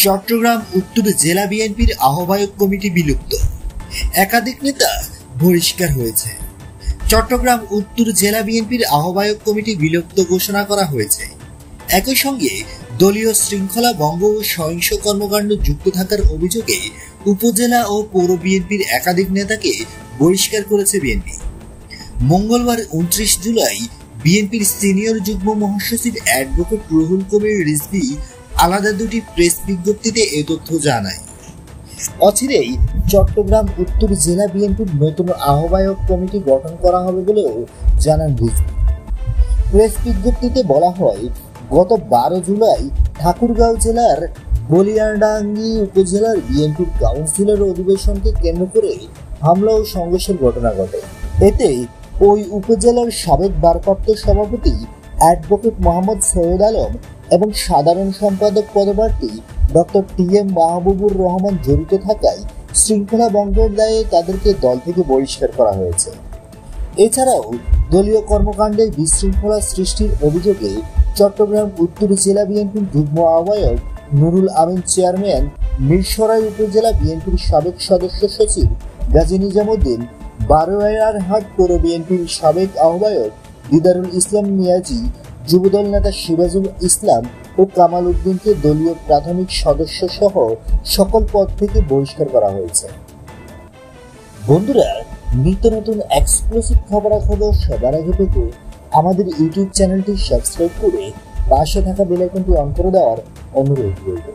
চট্টগ্রাম উত্তর জেলা বিএনপির আহ্বায়ক কমিটি বিলুপ্ত, একাধিক নেতা বহিষ্কার হয়েছে। চট্টগ্রাম উত্তর জেলা বিএনপির আহ্বায়ক কমিটি বিলুপ্ত ঘোষণা করা হয়েছে। একই সঙ্গে দলীয় শৃঙ্খলা ভঙ্গ ও সহিংস কর্মকাণ্ড যুক্ত থাকার অভিযোগে উপজেলা ও পৌর বিএনপির একাধিক নেতাকে বহিষ্কার করেছে বিএনপি। মঙ্গলবার 29 জুলাই বিএনপির সিনিয়র যুগ্ম মহাসচিব অ্যাডভোকেট রুহুল কবির রিজভী আলাদা দুটি প্রেস বিজ্ঞপ্তিতে এ তথ্য জানায়। অচিরেই চট্টগ্রাম উত্তর জেলা বিএনপির নতুন আহ্বায়ক কমিটি গঠন করা হবে বলেও জানান রিজভী। প্রেস বিজ্ঞপ্তিতে বলা হয়, গত 12 জুলাই ঠাকুরগাঁও জেলার বলিয়াডাঙ্গি উপজেলার বিএনপির কাউন্সিলের অধিবেশনকে কেন্দ্র করে হামলা ও সংঘর্ষের ঘটনা ঘটে। এতে ওই উপজেলার সাবেক ভারপ্রাপ্ত সভাপতি অ্যাডভোকেট মোহাম্মদ সৈয়দ আলম এবং সাধারণ সম্পাদক পদপ্রার্থী ডক্টর টি.এম. মাহবুবুর রহমান জড়িত থাকায় শৃঙ্খলা ভঙ্গের দায়ে তাদেরকে দল থেকে বহিষ্কার করা হয়েছে। এছাড়াও দলীয় কর্মকাণ্ডে বিশৃঙ্খলা সৃষ্টির অভিযোগে চট্টগ্রাম উত্তর জেলা বিএনপির যুগ্ম আহ্বায়ক নুরুল আমিন চেয়ারম্যান, মিরসরাই উপজেলা বিএনপির সাবেক সদস্য সচিব গাজী নিজামুদ্দিন, বারোয়ারহাট পৌর বিএনপির সাবেক আহ্বায়ক দিদারুল ইসলাম মিয়াজি, যুবদল নেতা সিরাজুল ইসলাম ও কামাল উদ্দিনকে দলীয় প্রাথমিক সদস্য সহ সকল পদ থেকে বহিষ্কার করা হয়েছে। বন্ধুরা, নিত্য নতুন এক্সক্লুসিভ খবরাখবর সবার আগে পেতে আমাদের ইউটিউব চ্যানেলটি সাবস্ক্রাইব করে পাশে থাকা বেল আইকনটি অন করে দেওয়ার অনুরোধ রইল।